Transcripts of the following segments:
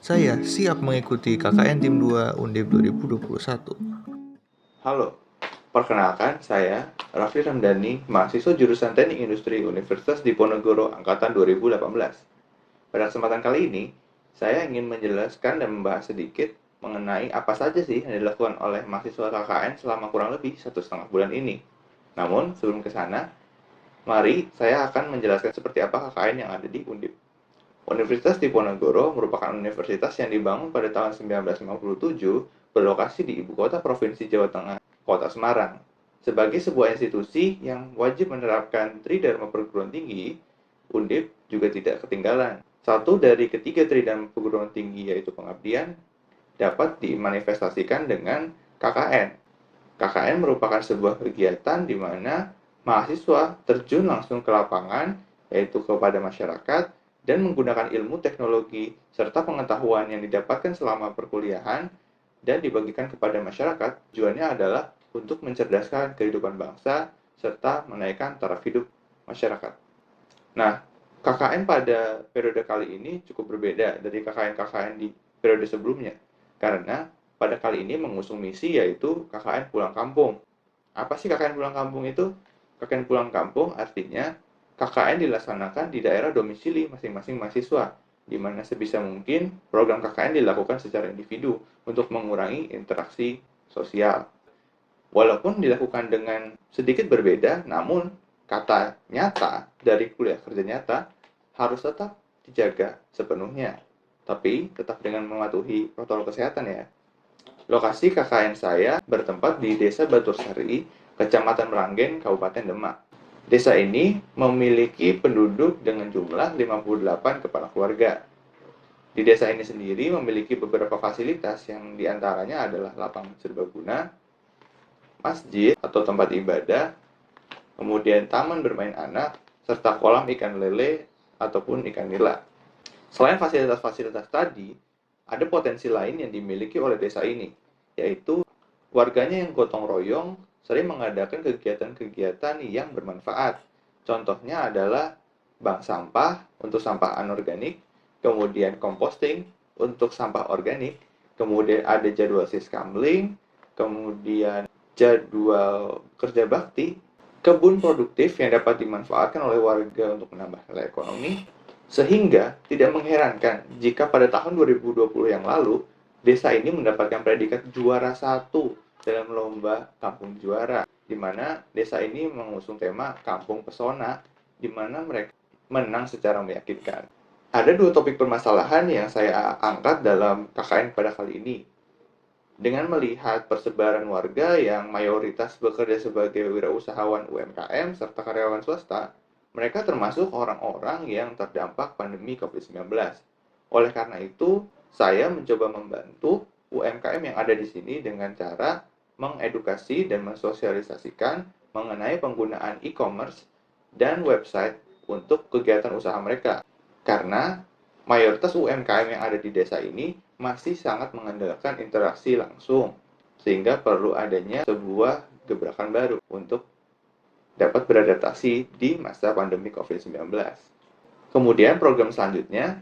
Saya siap mengikuti KKN Tim 2 Undip 2021. Halo, perkenalkan saya Raffi Ramdhani, mahasiswa jurusan Teknik Industri Universitas Diponegoro Angkatan 2018. Pada kesempatan kali ini, saya ingin menjelaskan dan membahas sedikit mengenai apa saja sih yang dilakukan oleh mahasiswa KKN selama kurang lebih 1,5 bulan ini. Namun, sebelum ke sana, mari saya akan menjelaskan seperti apa KKN yang ada di Undip. Universitas Diponegoro merupakan universitas yang dibangun pada tahun 1957 berlokasi di ibu kota Provinsi Jawa Tengah, Kota Semarang. Sebagai sebuah institusi yang wajib menerapkan Tridharma perguruan tinggi, Undip juga tidak ketinggalan. Satu dari ketiga Tridharma perguruan tinggi yaitu pengabdian dapat dimanifestasikan dengan KKN. KKN merupakan sebuah kegiatan di mana mahasiswa terjun langsung ke lapangan, yaitu kepada masyarakat, dan menggunakan ilmu teknologi serta pengetahuan yang didapatkan selama perkuliahan dan dibagikan kepada masyarakat. Tujuannya adalah untuk mencerdaskan kehidupan bangsa serta menaikkan taraf hidup masyarakat. Nah, KKN pada periode kali ini cukup berbeda dari KKN-KKN di periode sebelumnya, karena pada kali ini mengusung misi yaitu KKN Pulang Kampung. Apa sih KKN Pulang Kampung itu? KKN Pulang Kampung artinya KKN dilaksanakan di daerah domisili masing-masing mahasiswa, di mana sebisa mungkin program KKN dilakukan secara individu untuk mengurangi interaksi sosial. Walaupun dilakukan dengan sedikit berbeda, namun kata nyata dari kuliah kerja nyata harus tetap dijaga sepenuhnya, tapi tetap dengan mematuhi protokol kesehatan ya. Lokasi KKN saya bertempat di Desa Batursari, Kecamatan Meranggen, Kabupaten Demak. Desa ini memiliki penduduk dengan jumlah 58 kepala keluarga. Di desa ini sendiri memiliki beberapa fasilitas yang diantaranya adalah lapangan serbaguna, masjid atau tempat ibadah, kemudian taman bermain anak, serta kolam ikan lele ataupun ikan nila. Selain fasilitas-fasilitas tadi, ada potensi lain yang dimiliki oleh desa ini, yaitu warganya yang gotong royong sering mengadakan kegiatan-kegiatan yang bermanfaat. Contohnya adalah bank sampah untuk sampah anorganik, kemudian composting untuk sampah organik, kemudian ada jadwal siskamling, kemudian jadwal kerja bakti, kebun produktif yang dapat dimanfaatkan oleh warga untuk menambah nilai ekonomi, sehingga tidak mengherankan jika pada tahun 2020 yang lalu, desa ini mendapatkan predikat juara satu dalam lomba Kampung Juara, di mana desa ini mengusung tema Kampung Pesona, di mana mereka menang secara meyakinkan. Ada dua topik permasalahan yang saya angkat dalam KKN pada kali ini. Dengan melihat persebaran warga yang mayoritas bekerja sebagai wirausahawan UMKM serta karyawan swasta, mereka termasuk orang-orang yang terdampak pandemi COVID-19. Oleh karena itu, saya mencoba membantu UMKM yang ada di sini dengan cara mengedukasi dan mensosialisasikan mengenai penggunaan e-commerce dan website untuk kegiatan usaha mereka. Karena mayoritas UMKM yang ada di desa ini masih sangat mengandalkan interaksi langsung, sehingga perlu adanya sebuah gebrakan baru untuk dapat beradaptasi di masa pandemi COVID-19. Kemudian program selanjutnya,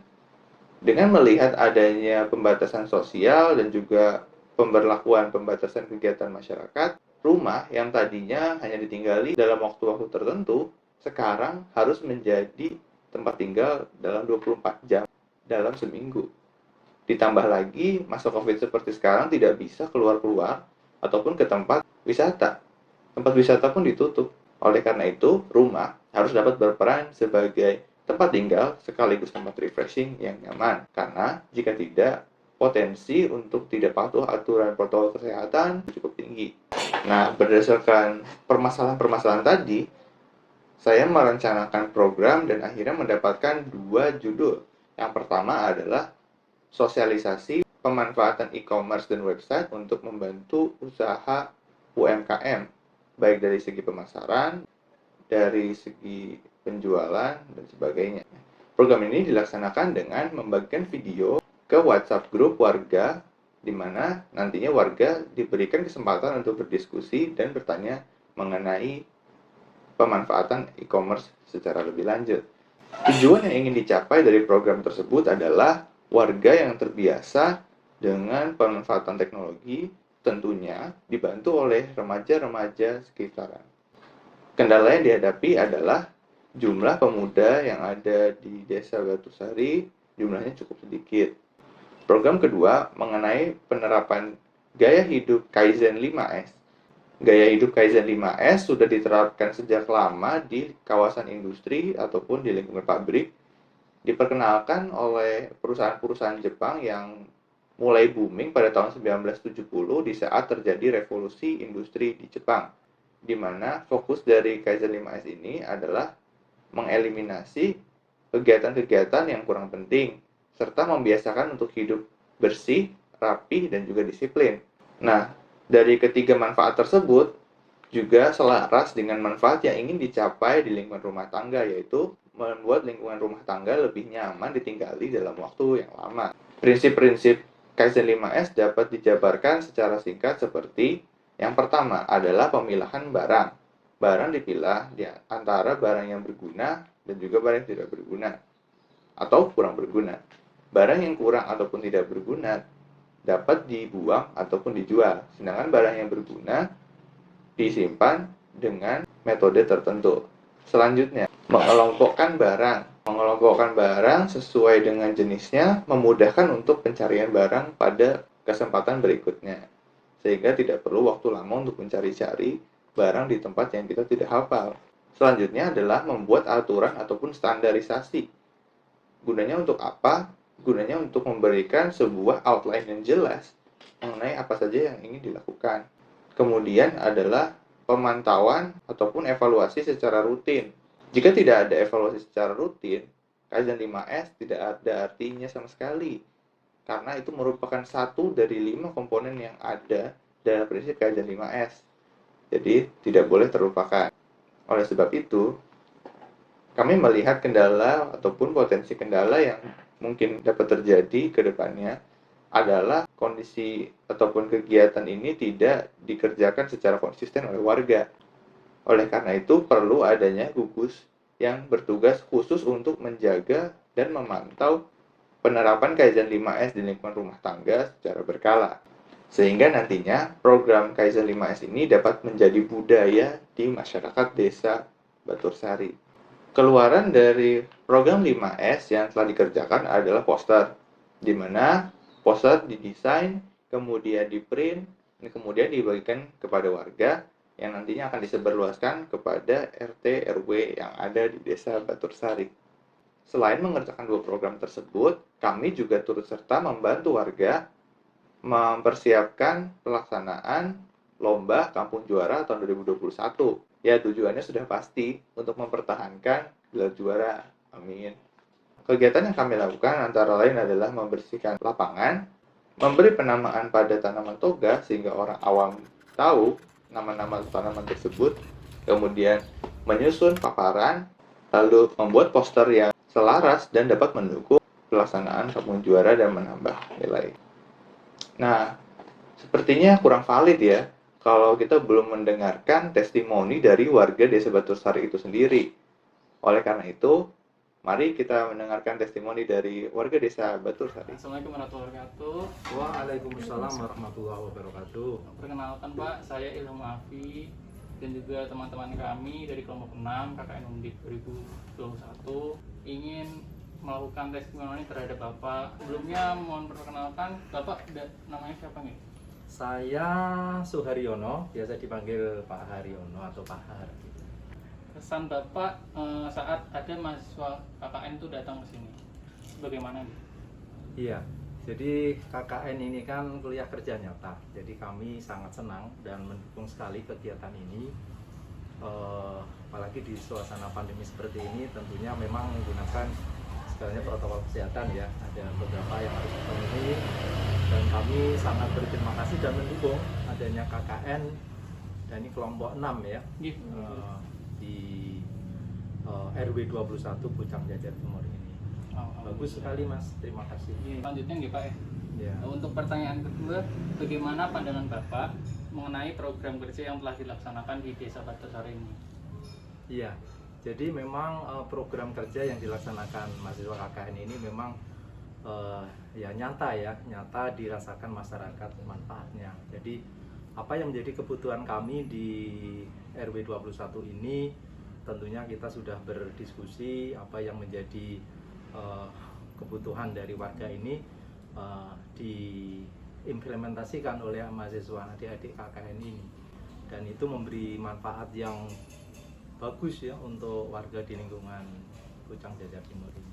dengan melihat adanya pembatasan sosial dan juga pemberlakuan pembatasan kegiatan masyarakat, rumah yang tadinya hanya ditinggali dalam waktu-waktu tertentu, sekarang harus menjadi tempat tinggal dalam 24 jam dalam seminggu. Ditambah lagi, masa COVID seperti sekarang tidak bisa keluar-keluar ataupun ke tempat wisata. Tempat wisata pun ditutup. Oleh karena itu, rumah harus dapat berperan sebagai tempat tinggal sekaligus tempat refreshing yang nyaman. Karena jika tidak, potensi untuk tidak patuh aturan protokol kesehatan cukup tinggi. Nah, berdasarkan permasalahan-permasalahan tadi, saya merencanakan program dan akhirnya mendapatkan dua judul. Yang pertama adalah sosialisasi pemanfaatan e-commerce dan website untuk membantu usaha UMKM, baik dari segi pemasaran, dari segi penjualan, dan sebagainya. Program ini dilaksanakan dengan membagikan video ke WhatsApp grup warga, di mana nantinya warga diberikan kesempatan untuk berdiskusi dan bertanya mengenai pemanfaatan e-commerce secara lebih lanjut. Tujuan yang ingin dicapai dari program tersebut adalah warga yang terbiasa dengan pemanfaatan teknologi, tentunya dibantu oleh remaja-remaja sekitaran. Kendala yang dihadapi adalah jumlah pemuda yang ada di Desa Batusari jumlahnya cukup sedikit. Program kedua mengenai penerapan gaya hidup Kaizen 5S. Gaya hidup Kaizen 5S sudah diterapkan sejak lama di kawasan industri ataupun di lingkungan pabrik. Diperkenalkan oleh perusahaan-perusahaan Jepang yang mulai booming pada tahun 1970 di saat terjadi revolusi industri di Jepang, di mana fokus dari Kaizen 5S ini adalah mengeliminasi kegiatan-kegiatan yang kurang penting, serta membiasakan untuk hidup bersih, rapi, dan juga disiplin. Nah, dari ketiga manfaat tersebut juga selaras dengan manfaat yang ingin dicapai di lingkungan rumah tangga, yaitu membuat lingkungan rumah tangga lebih nyaman ditinggali dalam waktu yang lama. Prinsip-prinsip Kaizen 5S dapat dijabarkan secara singkat seperti yang pertama adalah pemilahan barang. Barang dipilah di antara barang yang berguna dan juga barang yang tidak berguna atau kurang berguna. Barang yang kurang ataupun tidak berguna dapat dibuang ataupun dijual, sedangkan barang yang berguna disimpan dengan metode tertentu. Selanjutnya, mengelompokkan barang. Mengelompokkan barang sesuai dengan jenisnya memudahkan untuk pencarian barang pada kesempatan berikutnya, sehingga tidak perlu waktu lama untuk mencari-cari barang di tempat yang kita tidak hafal. Selanjutnya adalah membuat aturan ataupun standarisasi. Gunanya untuk apa? Gunanya untuk memberikan sebuah outline yang jelas mengenai apa saja yang ingin dilakukan. Kemudian adalah pemantauan ataupun evaluasi secara rutin. Jika tidak ada evaluasi secara rutin, Kaizen 5S tidak ada artinya sama sekali. Karena itu merupakan satu dari 5 komponen yang ada dalam prinsip Kaizen 5S. Jadi tidak boleh terlupakan. Oleh sebab itu, kami melihat kendala ataupun potensi kendala yang mungkin dapat terjadi ke depannya adalah kondisi ataupun kegiatan ini tidak dikerjakan secara konsisten oleh warga. Oleh karena itu, perlu adanya gugus yang bertugas khusus untuk menjaga dan memantau penerapan Kaizen 5S di lingkungan rumah tangga secara berkala. Sehingga nantinya program Kaizen 5S ini dapat menjadi budaya di masyarakat desa Batursari. Keluaran dari program 5S yang telah dikerjakan adalah poster, di mana poster didesain, kemudian diprint, dan kemudian dibagikan kepada warga yang nantinya akan disebarluaskan kepada RT RW yang ada di desa Batursari. Selain mengerjakan dua program tersebut, kami juga turut serta membantu warga mempersiapkan pelaksanaan Lomba Kampung Juara tahun 2021. Ya, tujuannya sudah pasti untuk mempertahankan gelar juara. Amin. Kegiatan yang kami lakukan antara lain adalah membersihkan lapangan, memberi penamaan pada tanaman toga sehingga orang awam tahu nama-nama tanaman tersebut, kemudian menyusun paparan, lalu membuat poster yang selaras dan dapat mendukung pelaksanaan Kampung Juara dan menambah nilai. Nah, sepertinya kurang valid ya kalau kita belum mendengarkan testimoni dari warga desa Batursari itu sendiri. Oleh karena itu, mari kita mendengarkan testimoni dari warga desa Batursari. Assalamualaikum warahmatullahi wabarakatuh. Waalaikumsalam warahmatullahi wabarakatuh. Perkenalkan Pak, saya Ilham Afi dan juga teman-teman kami dari kelompok 6 KKN Undip 2021 ingin melakukan testimoni terhadap Bapak. Sebelumnya mohon perkenalkan, Bapak namanya siapa nih? Saya Suharyono, biasa dipanggil Pak Haryono atau Pak Har. Kesan Bapak saat ada mahasiswa KKN itu datang ke sini, bagaimana nih? Iya, jadi KKN ini kan kuliah kerja nyata. Jadi kami sangat senang dan mendukung sekali kegiatan ini. Apalagi di suasana pandemi seperti ini, tentunya memang menggunakan sebenarnya protokol kesehatan ya. Ada beberapa yang harus dipenuhi dan kami sangat berterima kasih dan mendukung adanya KKN dan ini kelompok 6 ya. Di RW 21 Pucang Jajar Timur ini. Bagus sekali Mas, terima kasih. Selanjutnya nih Pak Ya. Untuk pertanyaan kedua, bagaimana pandangan Bapak mengenai program kerja yang telah dilaksanakan di Desa Batursari ini? Iya, Jadi memang program kerja yang dilaksanakan mahasiswa KKN ini memang ya nyata dirasakan masyarakat manfaatnya. Jadi apa yang menjadi kebutuhan kami di RW 21 ini, tentunya kita sudah berdiskusi apa yang menjadi kebutuhan dari warga ini diimplementasikan oleh mahasiswa adik-adik KKN ini, dan itu memberi manfaat yang bagus ya untuk warga di lingkungan Pucang Jajar Timur ini.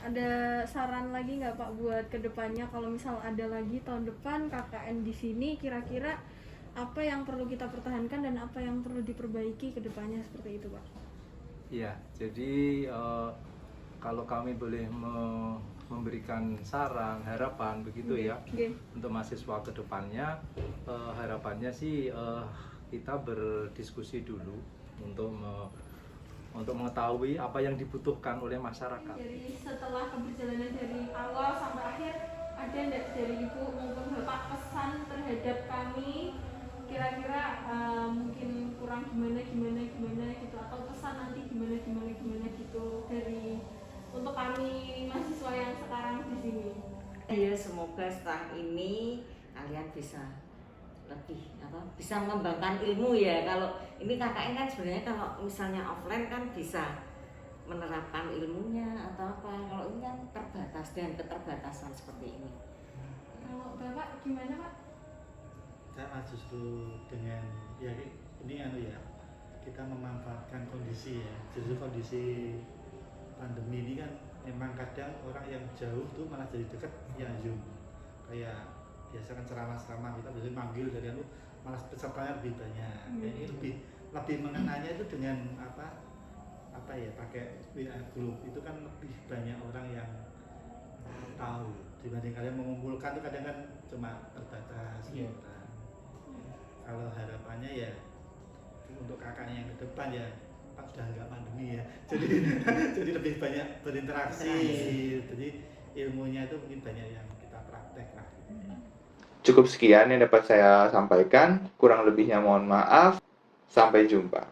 Ada saran lagi nggak Pak buat kedepannya, kalau misal ada lagi tahun depan KKN di sini, kira-kira apa yang perlu kita pertahankan dan apa yang perlu diperbaiki kedepannya, seperti itu Pak? Iya, jadi kalau kami boleh memberikan saran, harapan begitu ya, untuk mahasiswa kedepannya, harapannya sih kita berdiskusi dulu untuk mengetahui apa yang dibutuhkan oleh masyarakat. Jadi setelah keberjalanan dari awal sampai akhir, ada nggak dari Ibu maupun Bapak pesan terhadap kami, kira-kira mungkin kurang gimana gitu, atau pesan nanti gimana gitu dari untuk kami mahasiswa yang sekarang di sini? Ya, semoga setelah ini kalian bisa lebih bisa mengembangkan ilmu ya. Kalau ini KKN kan sebenarnya kalau misalnya offline kan bisa menerapkan ilmunya atau apa. Kalau ini kan terbatas dengan keterbatasan seperti ini. Kalau Bapak gimana Pak? Saya justru dengan ya ini ya, kita memanfaatkan kondisi ya. Justru kondisi pandemi ini kan memang kadang orang yang jauh tuh malah jadi dekat ya Zoom. Kayak biasa kan ceramah-ceramah kita biasanya manggil dari malah pesertanya lebih banyak. Ini lebih mengenanya itu dengan apa ya, pakai WA group itu kan lebih banyak orang yang tahu dibanding kalian mengumpulkan itu kadang kan cuma terbatas gitu. Kalau harapannya ya untuk kakaknya yang ke depan ya Pak sudah nggak pandemi ya, jadi lebih banyak berinteraksi, jadi ilmunya itu mungkin banyak yang kita praktek lah. Cukup sekian yang dapat saya sampaikan, kurang lebihnya mohon maaf. Sampai jumpa.